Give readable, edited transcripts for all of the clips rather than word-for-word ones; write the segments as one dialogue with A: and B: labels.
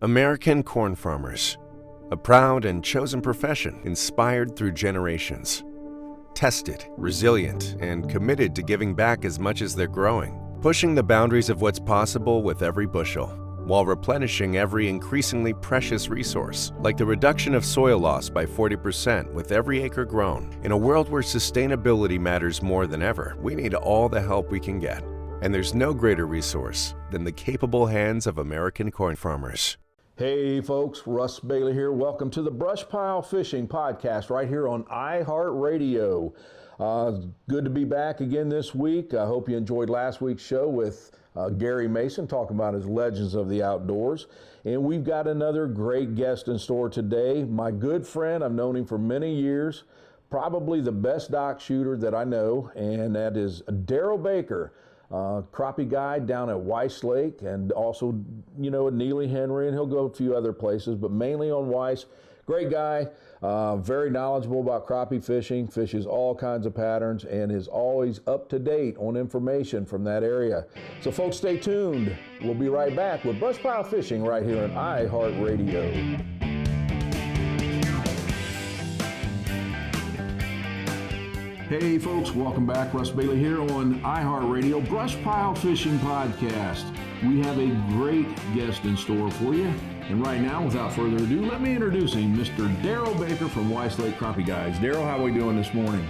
A: American corn farmers, a proud and chosen profession inspired through generations. Tested, resilient, and committed to giving back as much as they're growing, pushing the boundaries of what's possible with every bushel, while replenishing every increasingly precious resource, like the reduction of soil loss by 40% with every acre grown. In a world where sustainability matters more than ever, we need all the help we can get. And there's no greater resource than the capable hands of American corn farmers.
B: Hey folks, Russ Bailey here. Welcome to the BrushPile Fishing Podcast right here on iHeartRadio. Good to be back again this week. I hope you enjoyed last week's show with Gary Mason talking about his legends of the outdoors. And we've got another great guest in store today. My good friend, I've known him for many years, probably the best dock shooter that I know, and that is Darryl Baker. Crappie guide down at Weiss Lake and also, at Neely Henry, and he'll go a few other places, but mainly on Weiss. Great guy, very knowledgeable about crappie fishing, fishes all kinds of patterns, and is always up to date on information from that area. So folks, stay tuned. We'll be right back with BrushPile Fishing right here on iHeartRadio. Hey folks, welcome back. Russ Bailey here on iHeartRadio, BrushPile Fishing Podcast. We have a great guest in store for you. And right now, without further ado, let me introduce him, Mr. Darryl Baker from Weiss Lake Crappie Guides. Darryl, how are we doing this morning?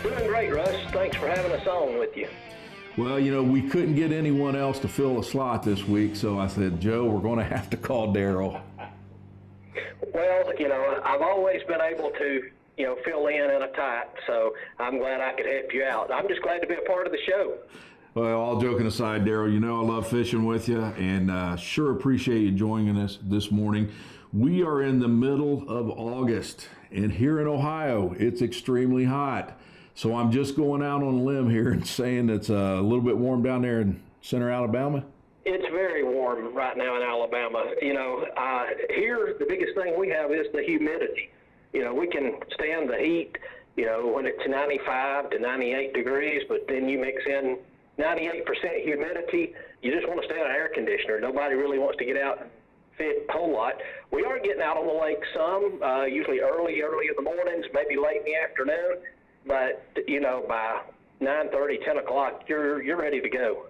C: Doing great, Russ. Thanks for having us on with you.
B: Well, we couldn't get anyone else to fill a slot this week, so I said, Joe, we're going to have to call Darryl.
C: Well, I've always been able to fill in a tight, so I'm glad I could help you out. I'm just glad to be a part of the show.
B: Well, all joking aside, Darryl, I love fishing with you, and sure appreciate you joining us this morning. We are in the middle of August, and here in Ohio, it's extremely hot. So I'm just going out on a limb here and saying it's a little bit warm down there in center Alabama.
C: It's very warm right now in Alabama. Here, the biggest thing we have is the humidity. We can stand the heat, when it's 95 to 98 degrees, but then you mix in 98% humidity, you just want to stay on an air conditioner. Nobody really wants to get out and fish a whole lot. We are getting out on the lake some, usually early in the mornings, maybe late in the afternoon, but, by 9:30, 10 o'clock, you're ready to go.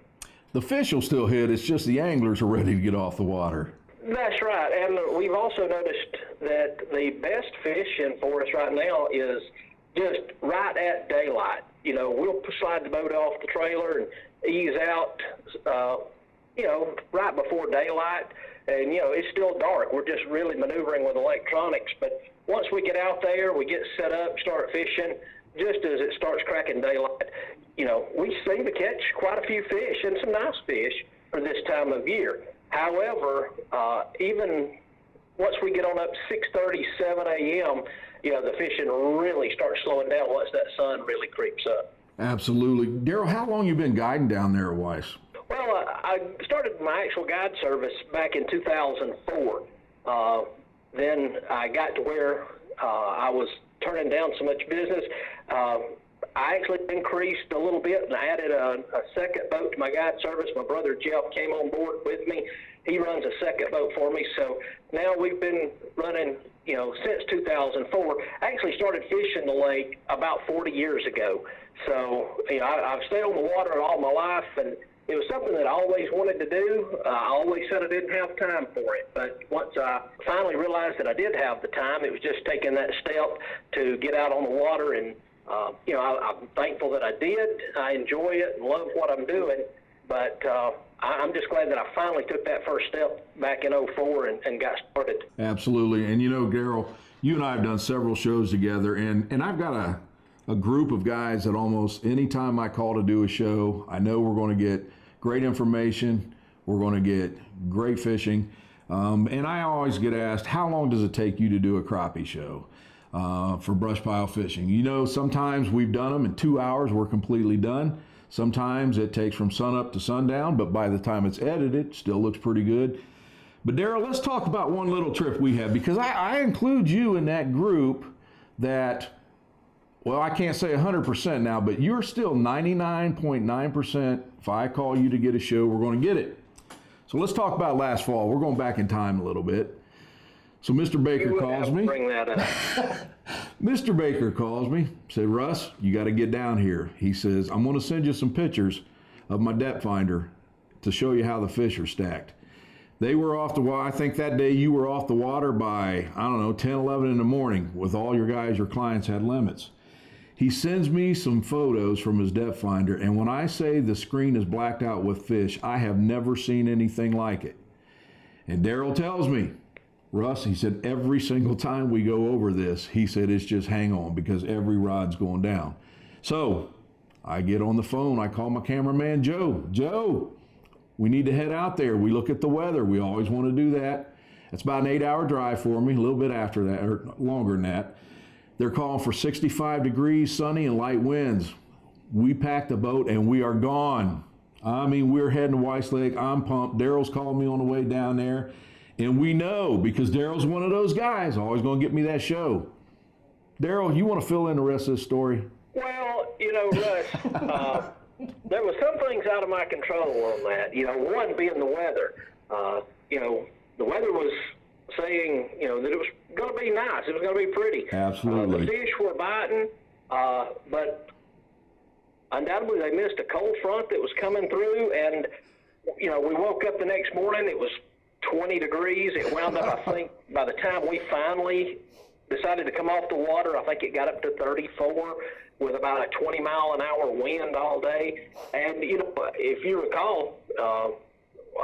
B: The fish will still hit, it's just the anglers are ready to get off the water.
C: That's right, and we've also noticed that the best fishing for us right now is just right at daylight. We'll slide the boat off the trailer and ease out, right before daylight, and, it's still dark. We're just really maneuvering with electronics, but once we get out there, we get set up, start fishing, just as it starts cracking daylight, we seem to catch quite a few fish and some nice fish for this time of year. However, even once we get on up 6:30, 7 a.m., the fishing really starts slowing down once that sun really creeps up.
B: Absolutely. Darryl, how long you been guiding down there at Weiss?
C: Well, I started my actual guide service back in 2004. Then I got to where I was turning down so much business. I actually increased a little bit and added a second boat to my guide service. My brother Jeff came on board with me. He runs a second boat for me. So now we've been running, since 2004. I actually started fishing the lake about 40 years ago. So, I've stayed on the water all my life, and it was something that I always wanted to do. I always said I didn't have time for it. But once I finally realized that I did have the time, it was just taking that step to get out on the water. And I'm thankful that I did. I enjoy it and love what I'm doing, but I'm just glad that I finally took that first step back in 2004 and got started.
B: Absolutely. And Darryl, you and I have done several shows together, and I've got a group of guys that almost any time I call to do a show, I know we're going to get great information, we're going to get great fishing, and I always get asked, how long does it take you to do a crappie show? For BrushPile fishing. Sometimes we've done them in 2 hours, we're completely done. Sometimes it takes from sunup to sundown, but by the time it's edited, it still looks pretty good. But Darryl, let's talk about one little trip we have, because I include you in that group that, well, I can't say 100% now, but you're still 99.9%. If I call you to get a show, we're going to get it. So let's talk about last fall. We're going back in time a little bit. So Mr. Baker calls me.
C: Bring that up.
B: Mr. Baker calls me, said, Russ, you got to get down here. He says, I'm going to send you some pictures of my depth finder to show you how the fish are stacked. They were off the water. I think that day you were off the water by, 10, 11 in the morning with all your guys, your clients had limits. He sends me some photos from his depth finder, and when I say the screen is blacked out with fish, I have never seen anything like it. And Darryl tells me, Russ, he said, every single time we go over this, he said, it's just hang on because every rod's going down. So I get on the phone. I call my cameraman, Joe. Joe, we need to head out there. We look at the weather. We always want to do that. It's about an 8-hour drive for me, a little bit after that, or longer than that. They're calling for 65 degrees, sunny, and light winds. We packed the boat, and we are gone. I mean, we're heading to Weiss Lake. I'm pumped. Darryl's calling me on the way down there. And we know, because Darryl's one of those guys, always going to get me that show. Darryl, you want to fill in the rest of this story?
C: Well, Russ, there was some things out of my control on that. One being the weather. The weather was saying, that it was going to be nice. It was going to be pretty.
B: Absolutely.
C: The fish were biting, but undoubtedly they missed a cold front that was coming through, and, we woke up the next morning, it was 20 degrees. It wound up, I think, by the time we finally decided to come off the water, I think it got up to 34 with about a 20-mile-an-hour wind all day. And, if you recall,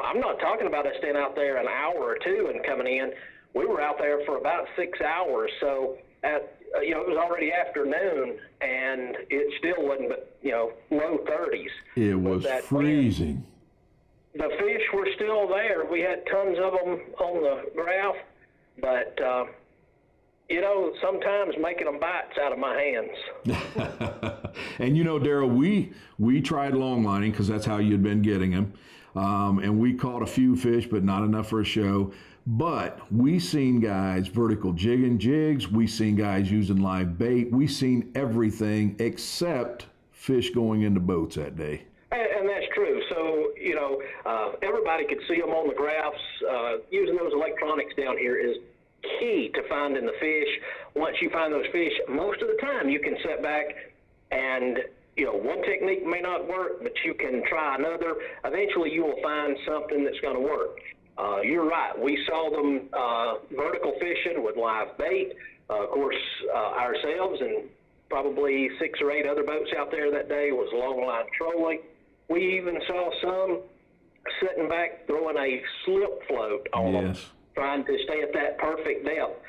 C: I'm not talking about us staying out there an hour or two and coming in. We were out there for about 6 hours. So, it was already afternoon, and it still wasn't but, low 30s.
B: It was freezing.
C: Wind. The fish were still there. We had tons of them on the graph, but, sometimes making them bites out of my hands.
B: And, Darryl, we tried long lining because that's how you'd been getting them. And we caught a few fish, but not enough for a show. But we seen guys vertical jigging jigs. We seen guys using live bait. We seen everything except fish going into boats that day.
C: And that's true. So, everybody could see them on the graphs. Using those electronics down here is key to finding the fish. Once you find those fish, most of the time you can sit back and, one technique may not work, but you can try another. Eventually you will find something that's going to work. You're right. We saw them vertical fishing with live bait. Of course, ourselves and probably 6 or 8 other boats out there that day was long line trolling. We even saw some sitting back throwing a slip float on them, trying to stay at that perfect depth.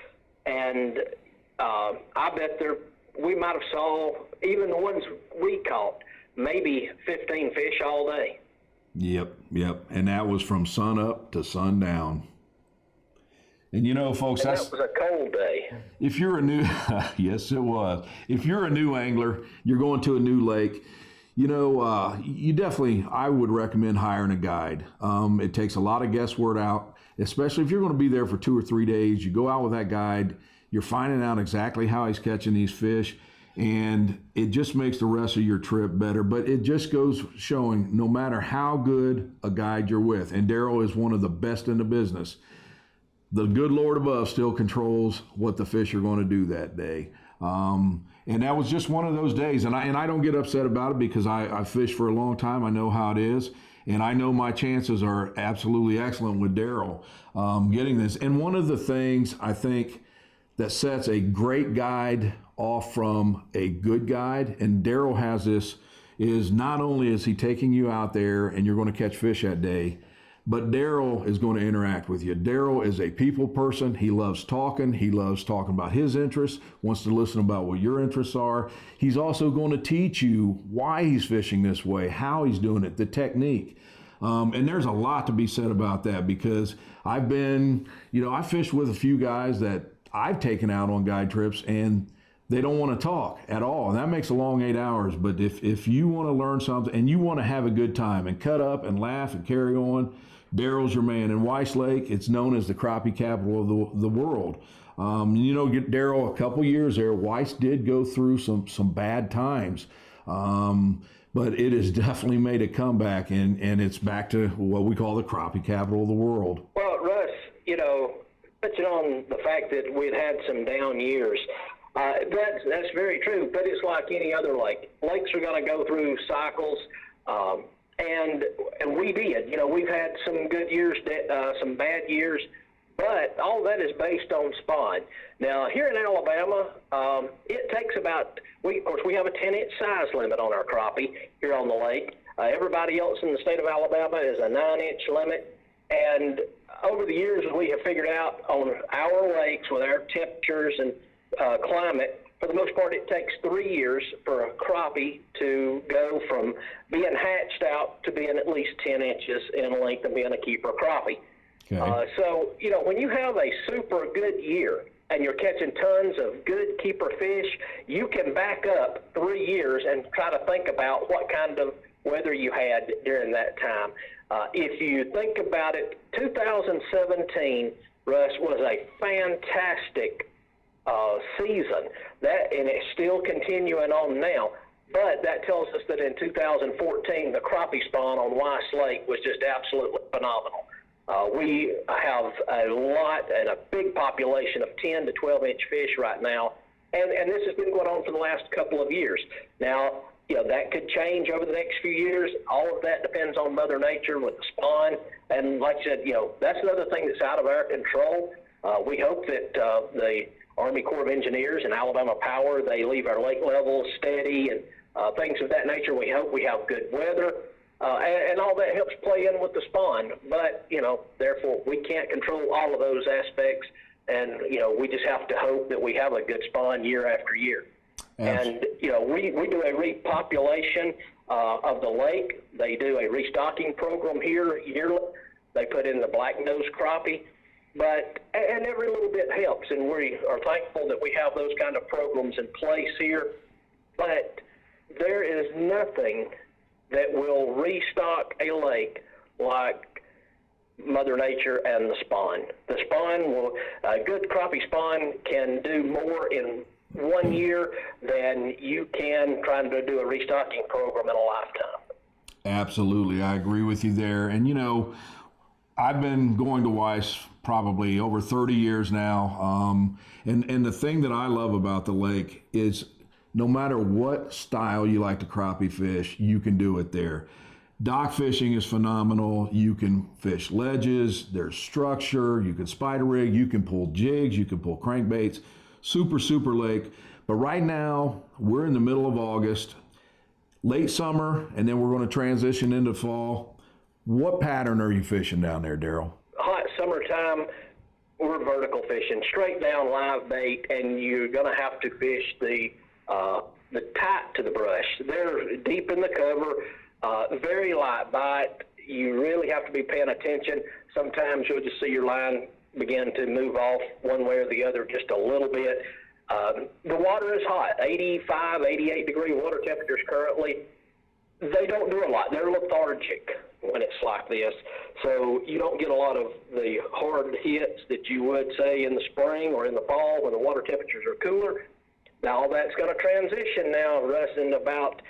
C: And I bet we might have saw, even the ones we caught, maybe 15 fish all day.
B: Yep. And that was from sun up to sundown. And folks,
C: that was a cold day.
B: If you're a new, yes, it was. If you're a new angler, you're going to a new lake, you definitely, I would recommend hiring a guide. It takes a lot of guesswork out, especially if you're going to be there for 2 or 3 days. You go out with that guide, you're finding out exactly how he's catching these fish, and it just makes the rest of your trip better. But it just goes showing, no matter how good a guide you're with, and Darryl is one of the best in the business, the good Lord above still controls what the fish are going to do that day. And that was just one of those days. And I don't get upset about it because I fished for a long time. I know how it is. And I know my chances are absolutely excellent with Darryl getting this. And one of the things I think that sets a great guide off from a good guide, and Darryl has this, is not only is he taking you out there and you're going to catch fish that day, but Darryl is going to interact with you. Darryl is a people person. He loves talking. He loves talking about his interests, wants to listen about what your interests are. He's also going to teach you why he's fishing this way, how he's doing it, the technique. And there's a lot to be said about that because I've been, I fished with a few guys that I've taken out on guide trips and they don't want to talk at all. And that makes a long 8 hours. But if you want to learn something and you want to have a good time and cut up and laugh and carry on, Darryl's your man. In Weiss Lake, it's known as the crappie capital of the world. Darryl, a couple years there, Weiss did go through some bad times. but it has definitely made a comeback, and it's back to what we call the crappie capital of the world.
C: Well, Russ, touching on the fact that we've had some down years, that's very true, but it's like any other lake. Lakes are going to go through cycles, and we did. We've had some good years, some bad years, but all that is based on spawn. Now, here in Alabama, it takes about, of course, we have a 10-inch size limit on our crappie here on the lake. Everybody else in the state of Alabama is a 9-inch limit. And over the years, we have figured out on our lakes with our temperatures and climate, for the most part, it takes 3 years for a crappie to go from being hatched out to being at least 10 inches in length and being a keeper crappie.
B: Okay.
C: So, when you have a super good year and you're catching tons of good keeper fish, you can back up 3 years and try to think about what kind of weather you had during that time. If you think about it, 2017, Russ, was a fantastic season, and it's still continuing on now. But that tells us that in 2014, the crappie spawn on Weiss Lake was just absolutely phenomenal. We have a lot and a big population of 10 to 12-inch fish right now, and this has been going on for the last couple of years. Now, that could change over the next few years. All of that depends on Mother Nature with the spawn. And like I said, that's another thing that's out of our control. We hope that the Army Corps of Engineers and Alabama Power, they leave our lake levels steady and things of that nature. We hope we have good weather. And all that helps play in with the spawn. But, therefore, we can't control all of those aspects. And, we just have to hope that we have a good spawn year after year. And, we do a repopulation of the lake. They do a restocking program here yearly. They put in the black-nosed crappie. And every little bit helps, and we are thankful that we have those kind of programs in place here. But there is nothing that will restock a lake like Mother Nature and the spawn. The spawn a good crappie spawn can do more in 1 year than you can trying to do a restocking program in a lifetime.
B: Absolutely. I agree with you there. And, I've been going to Weiss probably over 30 years now. And the thing that I love about the lake is no matter what style you like to crappie fish, you can do it there. Dock fishing is phenomenal. You can fish ledges, there's structure, you can spider rig, you can pull jigs, you can pull crankbaits. Super, super lake. But right now, we're in the middle of August, late summer, and then we're going to transition into fall. What pattern are you fishing down there, Darryl?
C: Hot summertime, we're vertical fishing, straight down live bait, and you're going to have to fish the tight to the brush. They're deep in the cover, very light bite. You really have to be paying attention. Sometimes you'll just see your line begin to move off one way or the other just a little bit. The water is hot, 85, 88 degree water temperatures currently. They don't do a lot. They're lethargic when it's like this. So you don't get a lot of the hard hits that you would say in the spring or in the fall when the water temperatures are cooler. Now all that's going to transition now, Russ, in about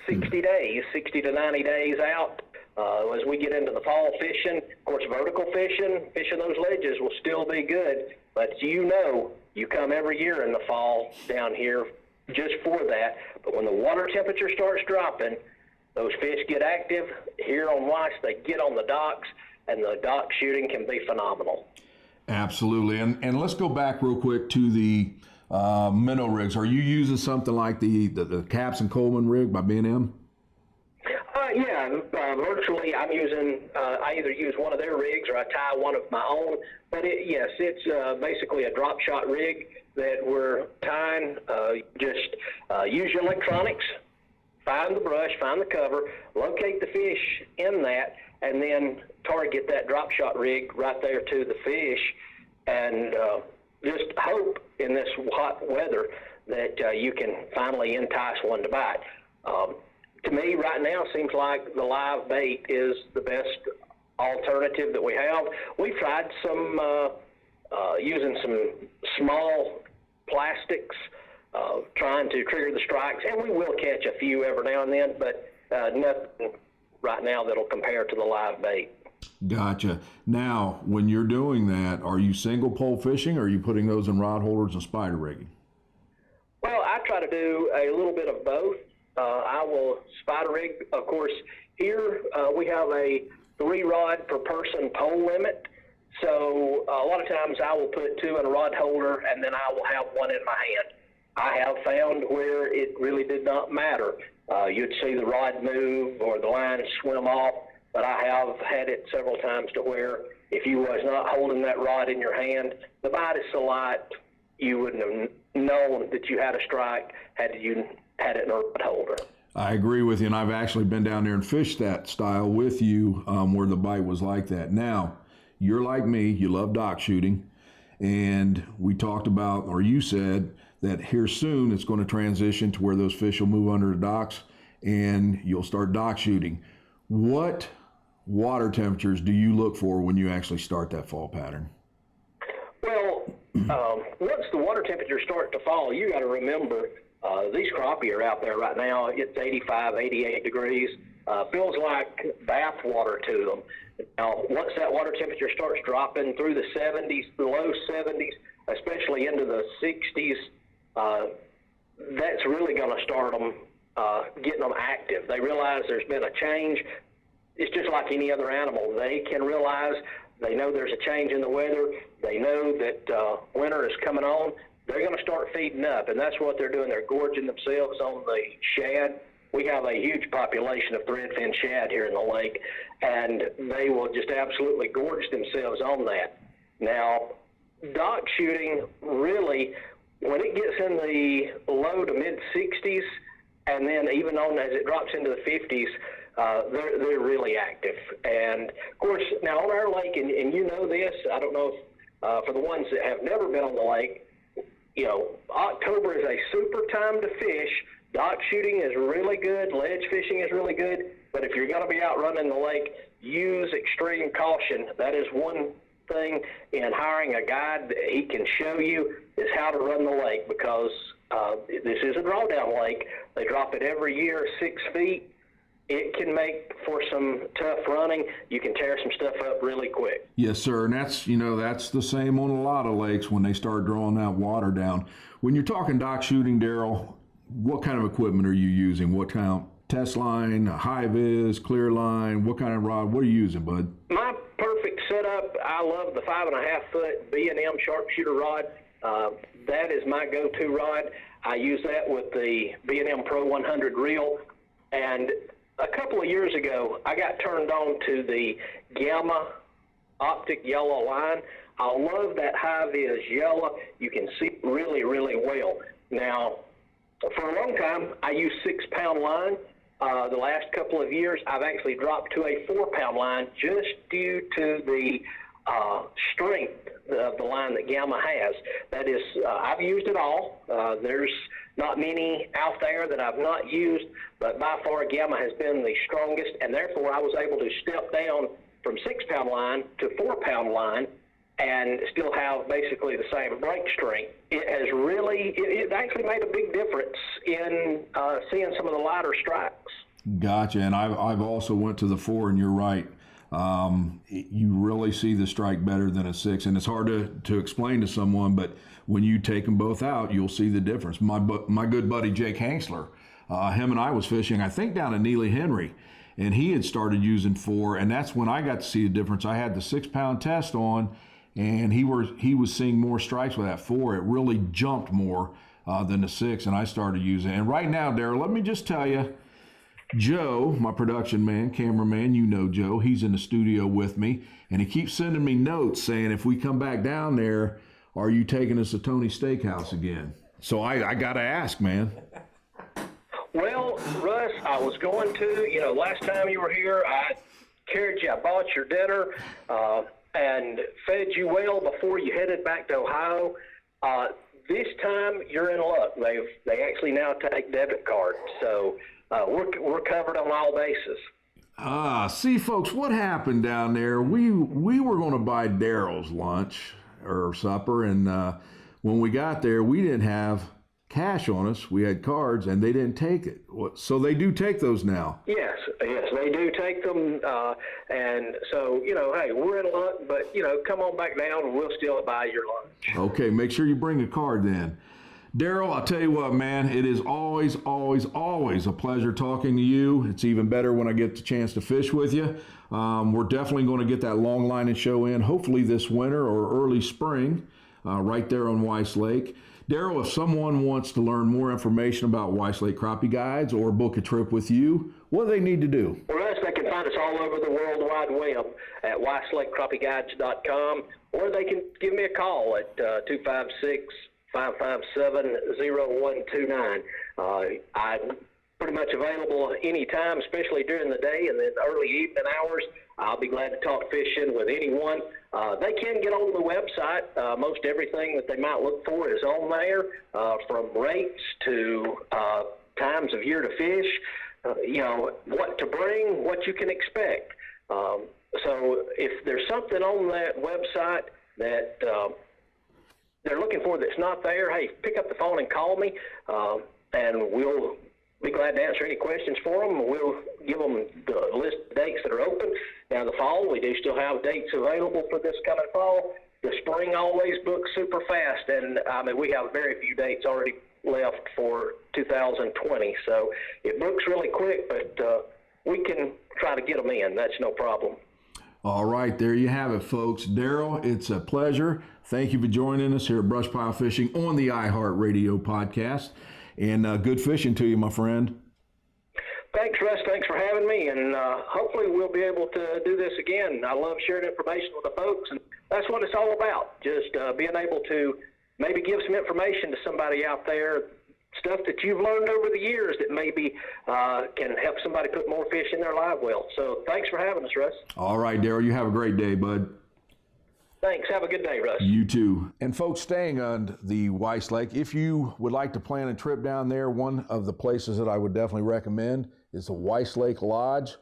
C: 60 days, 60 to 90 days out. As we get into the fall fishing, of course, vertical fishing those ledges will still be good, but you come every year in the fall down here just for that. But when the water temperature starts dropping, those fish get active. Here on Weiss, they get on the docks, and the dock shooting can be phenomenal.
B: Absolutely. And let's go back real quick to the minnow rigs. Are you using something like the Caps and Coleman rig by B&M?
C: Virtually I'm using, I either use one of their rigs or I tie one of my own. But it's basically a drop shot rig that we're tying. Use your electronics, find the brush, find the cover, locate the fish in that, and then target that drop shot rig right there to the fish. And just hope in this hot weather that you can finally entice one to bite. To me, right now, it seems like the live bait is the best alternative that we have. We've tried some using some small plastics trying to trigger the strikes, and we will catch a few every now and then, but nothing right now that'll compare to the live bait.
B: Gotcha. Now, when you're doing that, are you single pole fishing, or are you putting those in rod holders and spider rigging?
C: Well, I try to do a little bit of both. I will spider rig. Of course, here we have a 3-rod per person pole limit. So a lot of times I will put 2 in a rod holder, and then I will have 1 in my hand. I have found where it really did not matter. You'd see the rod move or the line swim off, but I have had it several times to where if you was not holding that rod in your hand, the bite is so light you wouldn't have known that you had a strike had you had it in a rod holder.
B: I agree with you, and I've actually been down there and fished that style with you where the bite was like that. Now, you're like me, you love dock shooting, and we talked about, or you said, that here soon it's going to transition to where those fish will move under the docks and you'll start dock shooting. What water temperatures do you look for when you actually start that fall pattern?
C: Well, once the water temperatures start to fall, you got to remember these crappie are out there right now. It's 85, 88 degrees. Feels like bath water to them. Now, once that water temperature starts dropping through the 70s, the low 70s, especially into the 60s, that's really going to start them getting them active. They realize there's been a change. It's just like any other animal. They can realize, they know there's a change in the weather. They know that winter is coming on. They're going to start feeding up, and that's what they're doing. They're gorging themselves on the shad. We have a huge population of threadfin shad here in the lake, and they will just absolutely gorge themselves on that. Now, dock shooting really, when it gets in the low to mid 60s, and then even on as it drops into the 50s, they're really active. And of course, now on our lake, and you know this, I don't know if for the ones that have never been on the lake, you know, October is a super time to fish. Dock shooting is really good. Ledge fishing is really good. But if you're going to be out running the lake, use extreme caution. That is one thing in hiring a guide that he can show you is how to run the lake, because this is a drawdown lake. They drop it every year 6 feet. It can make for some tough running. You can tear some stuff up really quick.
B: Yes, sir. And that's, you know, that's the same on a lot of lakes when they start drawing that water down. When you're talking dock shooting, Darryl, what kind of equipment are you using? What kind of test line, high vis, clear line? What kind of rod? What are you using, bud?
C: My perfect setup, I love the 5.5 foot B&M sharpshooter rod. That is my go-to rod. I use that with the B&M Pro 100 reel. And a couple of years ago, I got turned on to the Gamma optic yellow line. I love that high-vis yellow. You can see really, really well. Now, for a long time, I used 6-pound line. The last couple of years, I've actually dropped to a 4-pound line just due to the strength of the line that Gamma has. That is, I've used it all. There's not many out there that I've not used, but by far Gamma has been the strongest, and therefore I was able to step down from 6-pound line to 4-pound line and still have basically the same break strength. It has really, it actually made a big difference in seeing some of the lighter strikes.
B: Gotcha. And I've also went to the 4, and you're right. You really see the strike better than a 6, and it's hard to explain to someone, but when you take them both out, you'll see the difference. My good buddy Jake Hanksler, him and I was fishing, I think down in Neely Henry, and he had started using 4, and that's when I got to see the difference. I had the 6-pound test on, and he was seeing more strikes with that 4. It really jumped more than the 6, and I started using it. And right now, Darryl, let me just tell you, Joe, my production man, cameraman, you know Joe, he's in the studio with me, and he keeps sending me notes saying, if we come back down there, are you taking us to Tony's Steakhouse again? So I got to ask, man.
C: Well, Russ, I was going to, last time you were here, I carried you, I bought your dinner, and fed you well before you headed back to Ohio. This time, you're in luck. They actually now take debit cards, so we're covered on all bases.
B: See, folks, what happened down there? We were going to buy Darryl's lunch or supper, and when we got there, we didn't have cash on us. We had cards, and they didn't take it. So they do take those now.
C: Yes, they do take them, and so, hey, we're in luck, but, come on back down and we'll still buy your lunch.
B: Okay, make sure you bring a card then. Darryl, I'll tell you what, man, it is always, always, always a pleasure talking to you. It's even better when I get the chance to fish with you. We're definitely going to get that long line and show in, hopefully this winter or early spring, right there on Weiss Lake. Darryl, if someone wants to learn more information about Weiss Lake Crappie Guides or book a trip with you, what do they need to do?
C: For us, they can find us all over the World Wide Web at WeissLakeCrappieGuides.com, or they can give me a call at 256-557-0129. I'm pretty much available anytime, especially during the day and then early evening hours. I'll be glad to talk fishing with anyone. They can get on the website. Most everything that they might look for is on there, from rates to times of year to fish, what to bring, what you can expect. So if there's something on that website that they're looking for that's not there, hey, pick up the phone and call me, and we'll be glad to answer any questions for them. We'll give them the list of dates that are open. Now, the fall, we do still have dates available for this coming fall. The spring always books super fast, and we have very few dates already left for 2020. So it books really quick, but we can try to get them in. That's no problem.
B: All right, there you have it, folks. Darryl, it's a pleasure. Thank you for joining us here at BrushPile Fishing on the iHeartRadio podcast. And good fishing to you, my friend.
C: Thanks, Russ. Thanks for having me. And hopefully we'll be able to do this again. I love sharing information with the folks, and that's what it's all about, just being able to maybe give some information to somebody out there, stuff that you've learned over the years that maybe can help somebody put more fish in their live well. So thanks for having us, Russ.
B: All right, Darryl, you have a great day, bud.
C: Thanks. Have a good day, Russ.
B: You too. And folks, staying on the Weiss Lake, if you would like to plan a trip down there, one of the places that I would definitely recommend is the Weiss Lake Lodge.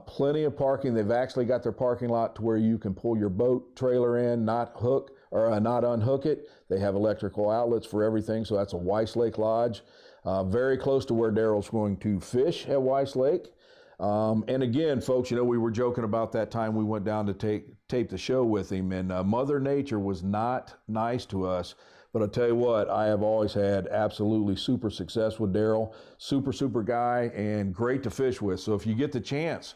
B: Plenty of parking. They've actually got their parking lot to where you can pull your boat trailer in, not unhook it. They have electrical outlets for everything, so that's a Weiss Lake Lodge. Very close to where Darryl's going to fish at Weiss Lake. And again, folks, we were joking about that time we went down to tape the show with him, and Mother Nature was not nice to us. But I'll tell you what, I have always had absolutely super success with Darryl. Super guy and great to fish with. So if you get the chance,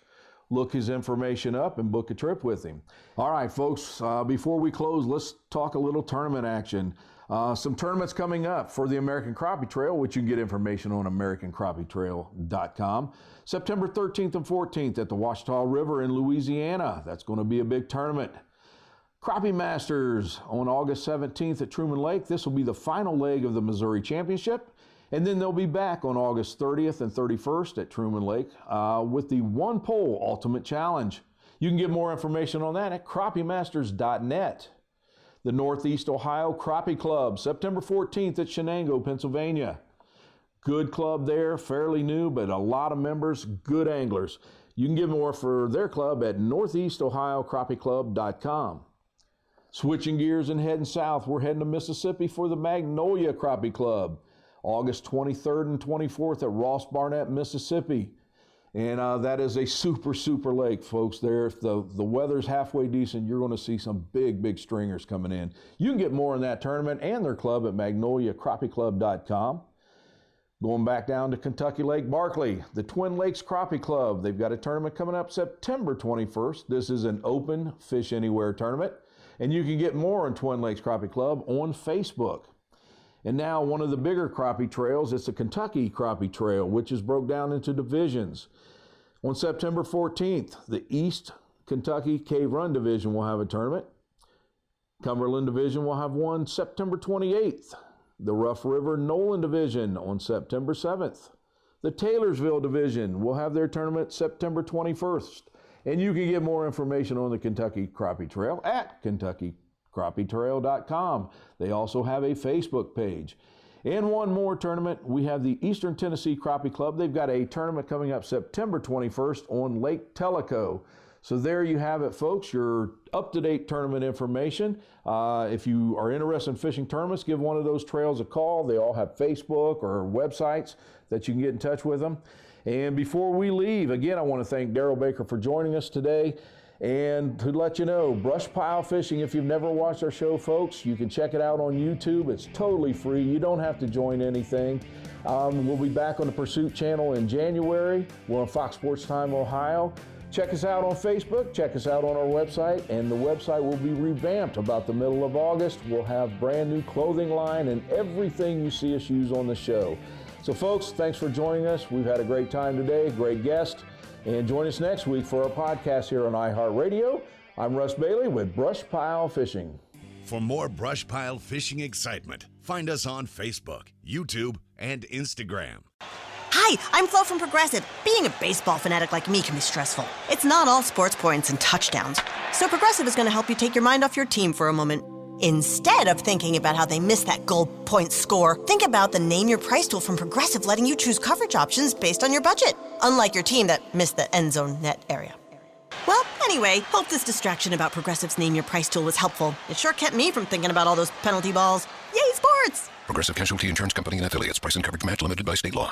B: look his information up and book a trip with him. All right, folks, before we close, let's talk a little tournament action. Some tournaments coming up for the American Crappie Trail, which you can get information on AmericanCrappieTrail.com. September 13th and 14th at the Ouachita River in Louisiana. That's going to be a big tournament. Crappie Masters on August 17th at Truman Lake. This will be the final leg of the Missouri Championship. And then they'll be back on August 30th and 31st at Truman Lake with the One Pole Ultimate Challenge. You can get more information on that at crappiemasters.net. The Northeast Ohio Crappie Club, September 14th at Shenango, Pennsylvania. Good club there, fairly new, but a lot of members, good anglers. You can get more for their club at northeastohiocrappieclub.com. Switching gears and heading south, we're heading to Mississippi for the Magnolia Crappie Club, August 23rd and 24th at Ross Barnett, Mississippi. And that is a super lake, folks. There, if the weather's halfway decent, you're going to see some big stringers coming in. You can get more in that tournament and their club at magnoliacrappieclub.com. Going back down to Kentucky Lake Barkley, the Twin Lakes Crappie Club. They've got a tournament coming up September 21st. This is an open Fish Anywhere tournament. And you can get more on Twin Lakes Crappie Club on Facebook. And now one of the bigger crappie trails, it's the Kentucky Crappie Trail, which is broke down into divisions. On September 14th, the East Kentucky Cave Run Division will have a tournament. Cumberland Division will have one September 28th. The Rough River Nolan Division on September 7th. The Taylorsville Division will have their tournament September 21st. And you can get more information on the Kentucky Crappie Trail at KentuckyCrappieTrail.com. They also have a Facebook page. And one more tournament, we have the Eastern Tennessee Crappie Club. They've got a tournament coming up September 21st on Lake Tellico. So there you have it, folks, your up-to-date tournament information. If you are interested in fishing tournaments, give one of those trails a call. They all have Facebook or websites that you can get in touch with them. And before we leave, again, I want to thank Darryl Baker for joining us today. And to let you know, BrushPile Fishing, if you've never watched our show, folks, you can check it out on YouTube. It's totally free. You don't have to join anything. We'll be back on the Pursuit channel in January. We're on Fox Sports Time, Ohio. Check us out on Facebook. Check us out on our website. And the website will be revamped about the middle of August. We'll have brand new clothing line and everything you see us use on the show. So, folks, thanks for joining us. We've had a great time today, great guest. And join us next week for our podcast here on iHeartRadio. I'm Russ Bailey with BrushPile Fishing.
D: For more BrushPile Fishing excitement, find us on Facebook, YouTube, and Instagram.
E: Hi, I'm Flo from Progressive. Being a baseball fanatic like me can be stressful. It's not all sports points and touchdowns. So Progressive is going to help you take your mind off your team for a moment. Instead of thinking about how they missed that goal point score, think about the Name Your Price tool from Progressive, letting you choose coverage options based on your budget, unlike your team that missed the end zone net area. Well, anyway, hope this distraction about Progressive's Name Your Price tool was helpful. It sure kept me from thinking about all those penalty balls. Yay, sports!
F: Progressive Casualty Insurance Company and Affiliates. Price and coverage match limited by state law.